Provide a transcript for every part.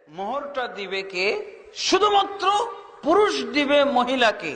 মোহরটা দিবে কে? শুধুমাত্র পুরুষ দিবে মহিলাকে,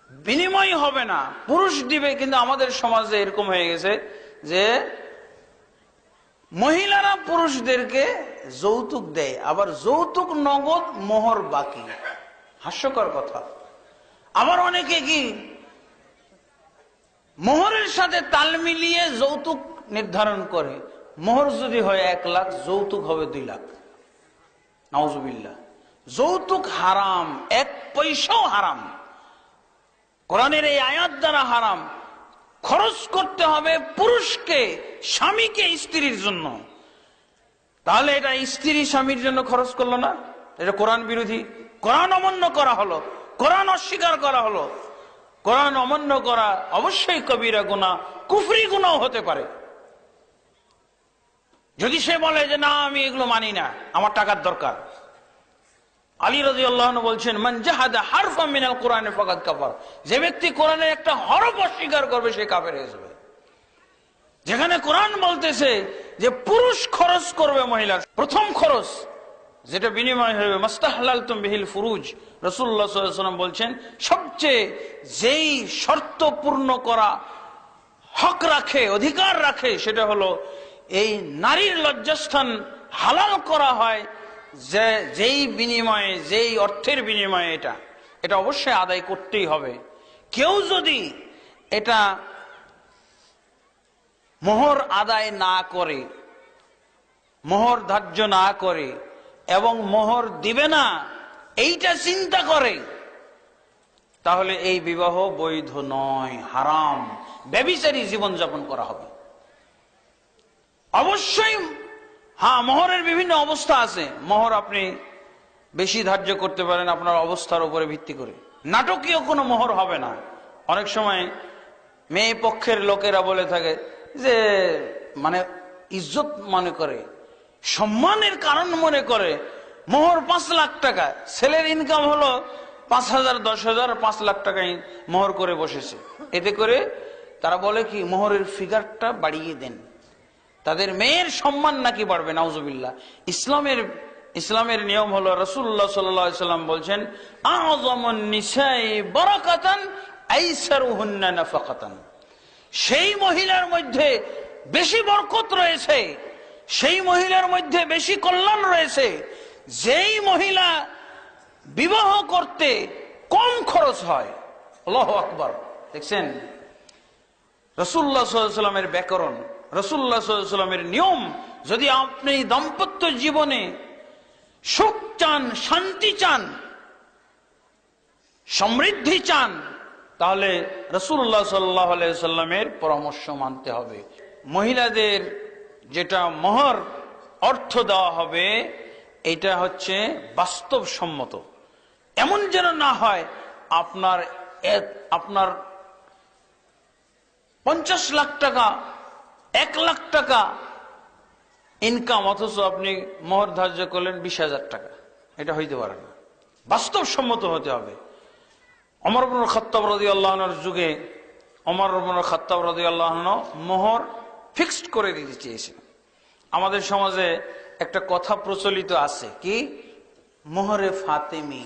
বিনিময় হবে না, পুরুষ দিবে। কিন্তু আমাদের সমাজে এরকম হয়ে গেছে যে মহিলারা পুরুষদেরকে যৌতুক দেয়, আবার যৌতুক নগদ, মোহর বাকি। হাস্যকর কথা। আবার অনেকে কি মোহরের সাথে তাল মিলিয়ে যৌতুক নির্ধারণ করে। মোহর যদি হয় 1 লাখ, যৌতুক হবে 2 লাখ। নাউজুবিল্লাহ। যৌতুক হারাম, 1 পয়সাও হারাম। কোরআনের এই আয়াত দ্বারা হারাম। খরচ করতে হবে পুরুষকে, স্বামীকে স্ত্রীর জন্য। তাহলে এটা স্ত্রী স্বামীর জন্য খরচ করলো না, এটা কোরআন বিরোধী। কোরআন অমান্য করা হলো, কোরআন অস্বীকার করা হলো। কোরআন অমান্য করা অবশ্যই কবিরা গুনাহ, কুফরি গুনাহ হতে পারে। যদি সে বলে যে না আমি এগুলো মানি না, আমার টাকার দরকার। আলী রাদিয়াল্লাহু আনহু বলছেন, মান জাহাদা হারফাম মিনাল কুরআনি ফাকাদ কাফার। যে ব্যক্তি কোরআনের একটা হরফ অস্বীকার করবে সে কাফের হয়ে যাবে। যেখানে কোরআন বলতেছে যে পুরুষ খরচ করবে মহিলার প্রথম খরচ, যেটা বিনিময় হবে, মাস্তাহলালতুম বিহিল ফুরুজ। রাসূলুল্লাহ সাল্লাল্লাহু আলাইহি ওয়াসাল্লাম বলছেন, সবচেয়ে যেই শর্ত পূর্ণ করা হক রাখে, অধিকার রাখে, সেটা হলো এই নারীর লজ্জাস্থান হালাল করা হয়, যে যেই বিনিময়ে, যেই অর্থের বিনিময়ে এটা অবশ্যই আদায় করতেই হবে। কেউ যদি এটা মোহর আদায় না করে, মোহর ধার্য না করে এবং মোহর দিবে না এইটা চিন্তা করে, তাহলে এই বিবাহ বৈধ নয়, হারাম, ব্যভিচারী জীবনযাপন করা হবে। অবশ্যই হ্যাঁ, মোহরের বিভিন্ন অবস্থা আছে। মোহর আপনি বেশি ধার্য করতে পারেন আপনার অবস্থার উপরে ভিত্তি করে। নাটকীয় কোনো মোহর হবে না। অনেক সময় মেয়ে পক্ষের লোকেরা বলে থাকে যে মানে ইজ্জত মনে করে, সম্মানের কারণ মনে করে মোহর 5 লাখ টাকা। ছেলের ইনকাম হলো 5,000, 10,000, 5 লাখ টাকায় মোহর করে বসেছে। এতে করে তারা বলে কি মোহরের ফিগারটা বাড়িয়ে দেন, তাদের মেয়ের সম্মান নাকি বাড়বে। নাউজুবিল্লাহ। ইসলামের নিয়ম হলো, রাসূলুল্লাহ সাল্লাল্লাহু আলাইহি সাল্লাম বলছেন, আযমুন নিসাই বারাকাতান আইসারুহুন্না নাফাকাতান। সেই মহিলার মধ্যে বেশি বরকত রয়েছে, সেই মহিলার মধ্যে বেশি কল্যাণ রয়েছে যেই মহিলা বিবাহ করতে কম খরচ হয়। আল্লাহু আকবার। দেখছেন রাসূলুল্লাহ সাল্লাল্লাহু আলাইহি সাল্লামের ব্যাকরণ, রাসূলুল্লাহ সাল্লাল্লাহু আলাইহি সাল্লামের নিয়ম। যদি আপনি দাম্পত্য জীবনে সুখ চান, শান্তি চান, সমৃদ্ধি চান, তাহলে রাসূলুল্লাহ সাল্লাল্লাহু আলাইহি সাল্লামের পরামর্শ মানতে হবে। মহিলাদের যেটা মোহর অর্থ দেওয়া হবে, এটা হচ্ছে বাস্তবসম্মত। এমন যেন না হয় আপনার 50 লাখ টাকা, 1 লাখ টাকা ইনকাম, অথচ আপনি মোহর ধার্য করলেন 20,000 টাকা। এটা হইতে পারে না, বাস্তবসম্মত হতে হবে। ওমর ইবনে খাত্তাব রাদিয়াল্লাহু আনহুর যুগে ওমর ইবনে খাত্তাব রাদিয়াল্লাহু আনহু মোহর ফিক্সড করে দিতে চেয়েছিলেন। আমাদের সমাজে একটা কথা প্রচলিত আছে, কি মোহরে ফাতেমি।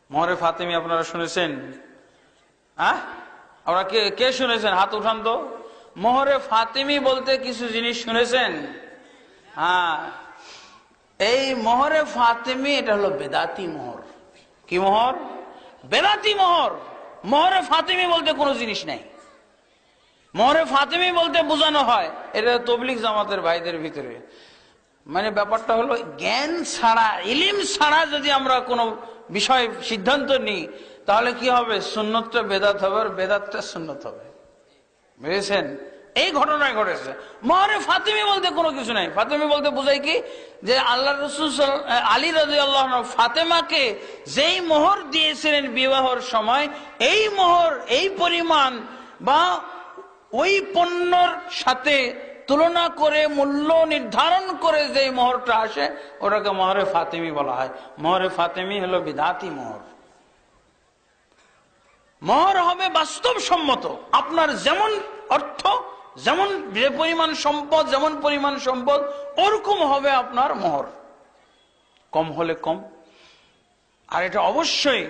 মোহরে ফাতেমি আপনারা শুনেছেন? হ্যাঁ, আপনারা কে শুনেছেন? হাত উঠান তো। মোহরে ফাতেমি বলতে কিছু জিনিস শুনেছেন? হ্যাঁ, এই মোহরে ফাতেমি এটা হলো বেদাতি মোহর। কি মোহর? বেদাতি মোহর। মোহরে ফাতেমি বলতে কোনো জিনিস নাই। মোহরে ফাতেমি বলতে বোঝানো হয়, এটা তবলিগ জামাতের ভাইদের ভিতরে মানে ব্যাপারটা হলো জ্ঞান ছাড়া, ইলম ছাড়া যদি আমরা কোনো বিষয় সিদ্ধান্ত নিই, তাহলে কি হবে? সুন্নতটা বেদাত হবে আর বেদাতটা সুন্নত হবে। বুঝেছেন? এই ঘটনায় ঘটেছে। মোহরে ফাতেমি বলতে কোনো কিছু নাই। ফাতেমি বলতে বোঝায় কি, যে আল্লাহ রাসূল আলী রাদিয়াল্লাহু আনহু ফাতেমাকে যেই মোহর দিয়েছিলেন বিবাহের সময়, এই মোহর এই পরিমাণ বা ওই পণ্যর সাথে তুলনা করে মূল্য নির্ধারণ করে যে মোহরটা আসে, ওটাকে মোহরে ফাতেমি বলা হয়। মোহরে ফাতেমি হলো বিদাতি মোহর। মোহর হবে বাস্তবসম্মত। আপনার যেমন অর্থ, যেমন যে পরিমাণ সম্পদ, যেমন পরিমাণ সম্পদ, ওরকম হবে আপনার মোহর। কম হলে কম। আর এটা অবশ্যই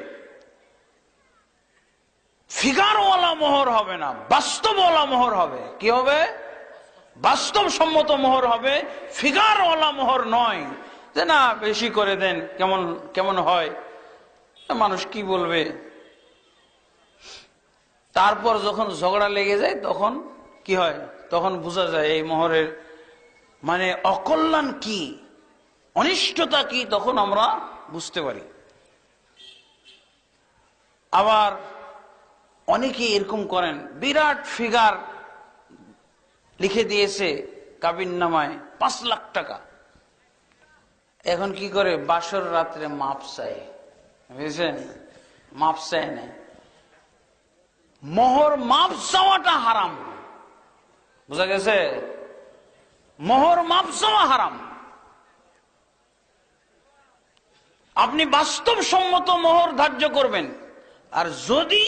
ফিগারওয়ালা মোহর হবে না, বাস্তবওয়ালা মোহর হবে। কি হবে? বাস্তবসম্মত মোহর হবে, ফিগারওয়ালা মোহর নয়। যে না বেশি করে দেন, কেমন কেমন হয়, মানুষ কি বলবে। তারপর যখন ঝগড়া লেগে যায় তখন কি হয়, তখন বোঝা যায় এই মোহরের মানে অকল্যাণ কি, অনিষ্টতা কি, তখন আমরা বুঝতে পারি। আবার অনেকে এরকম করেন, বিরাট ফিগার লিখে দিয়েছে কাবিননামায় 5 লাখ টাকা, এখন কি করে বাসর রাত্রে মাপ চাই, বুঝছেন? মাপ চাই না, মোহর মাপ চাওয়াটা হারাম। বুঝা গেছে? মোহর মাপ চাওয়া হারাম। আপনি বাস্তবসম্মত মোহর ধার্য করবেন। আর যদি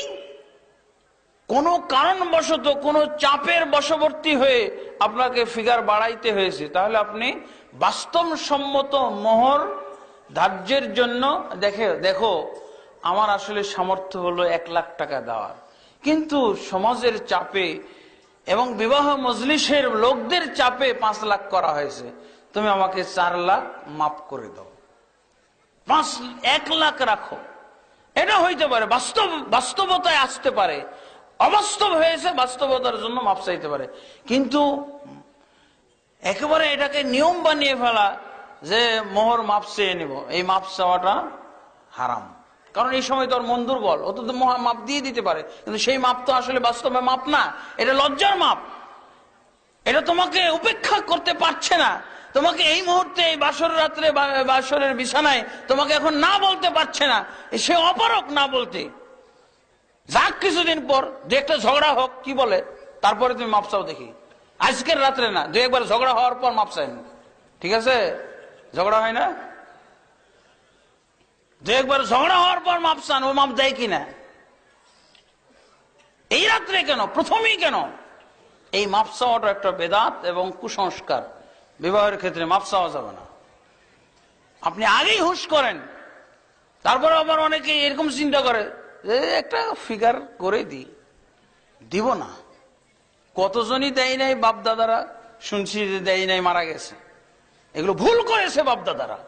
কোনো কারণবশত কোনো চাপের বশবর্তী হয়ে আপনাকে ফিগার বাড়াইতে হয়েছে, তাহলে আপনি বাস্তবসম্মত মোহর ধার্যের জন্য দেখো আমার আসলে সামর্থ্য হলো 1 লাখ টাকা দেওয়ার, কিন্তু সমাজের চাপে এবং বিবাহ মজলিসের লোকদের চাপে 5 লাখ করা হয়েছে, তুমি আমাকে 4 লাখ মাফ করে দাও, 1 লাখ রাখো। এটা হইতে পারে, বাস্তবতায় আসতে পারে, অবাস্তব হয়েছে, বাস্তবতার জন্য মাপ চাইতে পারে। কিন্তু একেবারে এটাকে নিয়ম বানিয়ে ফেলা যে মোহর মাপ চেয়ে নিব, এই মাপ চাওয়াটা হারাম। কারণ এই সময় তোর মন দুর্বল, ও তো মাপ দিয়ে দিতে পারে, কিন্তু সেই মাপ তো আসলে বাস্তবে মাপ না, এটা লজ্জার মাপ। এটা তোমাকে উপেক্ষা করতে পারছে না, তোমাকে এই মুহূর্তে এই বাসর রাত্রে বাসরের বিছানায় তোমাকে এখন না বলতে পারছে না, সে অপারক না বলতে। যাক কিছুদিন পর দু একটা ঝগড়া হোক, কি বলে, তারপরে তুমি মাপ চাও দেখি। আজকের রাত্রে না, 2-1 বার ঝগড়া হওয়ার পর মাপ চাই, ঠিক আছে? ঝগড়া হয় না, 2-1 বার ঝগড়া হওয়ার পর মাপ চান, ও মাপ দেয় কিনা? এই রাত্রে কেন, প্রথমেই কেন? এই মাপ চাওয়াটা একটা বেদাত এবং কুসংস্কার। বিবাহের ক্ষেত্রে মাপ চাওয়া যাবে না। আপনি আগেই হুঁশ করেন। তারপর আবার অনেকে এরকম চিন্তা করে যে একটা ফিগার করে দিব না। কতজনই দেয় নাই, বাপ দাদারা শুনছি যে দেয় নাই, মারা গেছে। এগুলো ভুল করেছে বাপ দাদারা।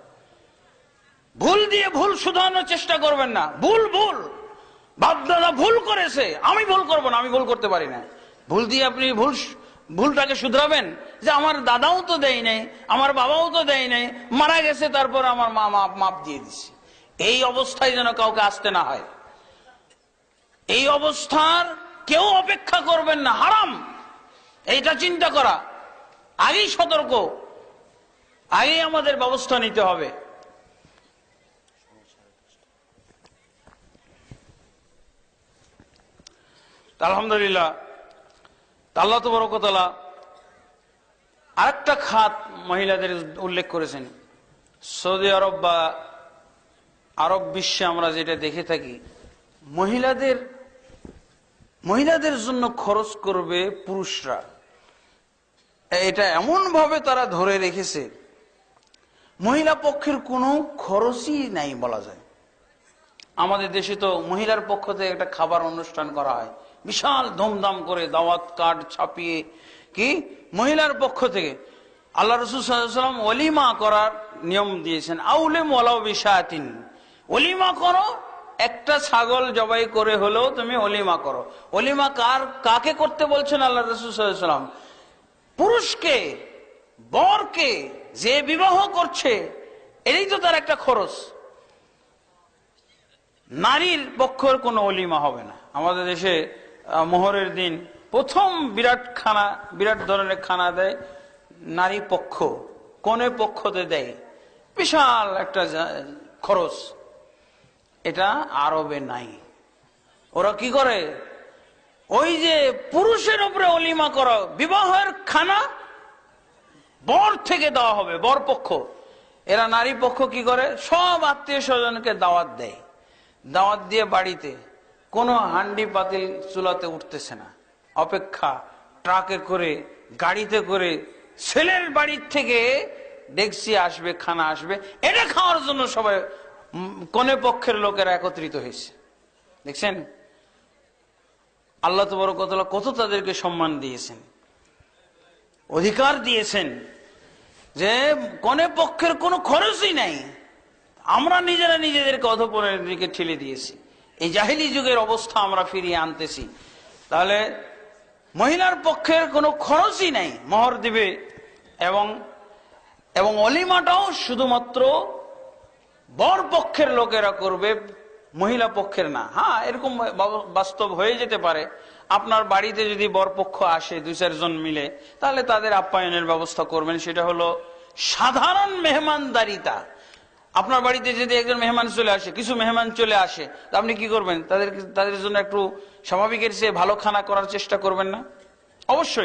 ভুল দিয়ে ভুল শুধরানোর চেষ্টা করবেন না। ভুল ভুল, বাপ দাদা ভুল করেছে, আমি ভুল করব না, আমি ভুল করতে পারি না। ভুল দিয়ে আপনি ভুলটাকে শুধরাবেন যে আমার দাদাও তো দেয় নাই, আমার বাবাও তো দেয় নাই, মারা গেছে, তারপর আমার মা মাপ দিয়ে দিচ্ছে। এই অবস্থায় যেন কাউকে আসতে না হয়। এই অবস্থার কেউ অপেক্ষা করবেন না, হারাম। এইটা চিন্তা করা, আগেই সতর্ক, আগেই আমাদের ব্যবস্থা নিতে হবে। আলহামদুলিল্লাহ, আল্লাহ তাবারক ওয়া তাআলা আরেকটা খাত মহিলাদের উল্লেখ করেছেন। সৌদি আরব বা আরব বিশ্বে আমরা যেটা দেখে থাকি, মহিলাদের জন্য খরচ করবে পুরুষরা। এটা এমন ভাবে তারা ধরে রেখেছে, মহিলা পক্ষের কোনো খরচই নাই বলা যায়। আমাদের দেশে তো মহিলার পক্ষ থেকে একটা খাবার অনুষ্ঠান করা হয়, বিশাল ধুমধাম করে দাওয়াত কার্ড ছাপিয়ে, কি মহিলার পক্ষ থেকে। আল্লাহ রাসূল সাল্লাল্লাহু আলাইহি ওয়াসাল্লাম ওলিমা করার নিয়ম দিয়েছেন, আউলিম ওয়ালাউ বিশাতিন, ওলিমা করো, একটা ছাগল জবাই করে হলেও তুমি ওলিমা করো। ওলিমা কাকে করতে বলছেন আল্লাহ রাসূল সাল্লাল্লাহু আলাইহি ওয়াসাল্লাম? পুরুষকে, বরকে, যে বিবাহ করছে, এটাই তো তার একটা খরচ। নারীর পক্ষের কোনো ওলিমা হবে না। আমাদের দেশে মোহরের দিন প্রথম বিরাট ধরনের খানা দেয় নারী পক্ষ, কনে পক্ষতে দেয়, বিশাল একটা খরচ। এটা আরবে নাই। ওরা কি করে, ওই যে পুরুষের উপরে ওলিমা করো, বিবাহের খানা বর থেকে দেওয়া হবে, বর পক্ষ। এরা নারী পক্ষ কি করে, সব আত্মীয় স্বজনকে দাওয়াত দেয়, দাওয়াত দিয়ে বাড়িতে কোনো হান্ডি পাতিল চুলাতে উঠতেছে না, অপেক্ষা ট্রাকে করে, গাড়িতে করে, ছেলের বাড়ির থেকে ডেকসি আসবে, খানা আসবে, এটা খাওয়ার জন্য সবাই কনে পক্ষের লোকেরা একত্রিত হয়েছে। দেখছেন আল্লাহ তাবারক ওয়া তাআলা কত তাদেরকে সম্মান দিয়েছেন, অধিকার দিয়েছেন, যে কনে পক্ষের কোনো খরচই নাই। আমরা নিজেরা নিজেদেরকে অধঃপতনের দিকে ঠেলে দিয়েছি। এই জাহেলি যুগের অবস্থা আমরা ফিরিয়ে আনতেছি। তাহলে মহিলার পক্ষের কোনো খরচই নাই, মোহর দিবে এবং এবং অলিমাটাও শুধুমাত্র বর পক্ষের লোকেরা করবে, মহিলা পক্ষের না। হ্যাঁ, এরকম বাস্তব হয়ে যেতে পারে, আপনার বাড়িতে যদি বরপক্ষ আসে 2-4 জন মিলে, তাহলে তাদের আপ্যায়নের ব্যবস্থা করবেন। সেটা হলো সাধারণ মেহমানদারিতা। আপনার বাড়িতে যদি একজন মেহমান চলে আসে, কিছু মেহমান চলে আসে, তা আপনি কি করবেন? তাদের জন্য একটু স্বাভাবিকের চেয়ে ভালো খানা করার চেষ্টা করবেন না? অবশ্যই।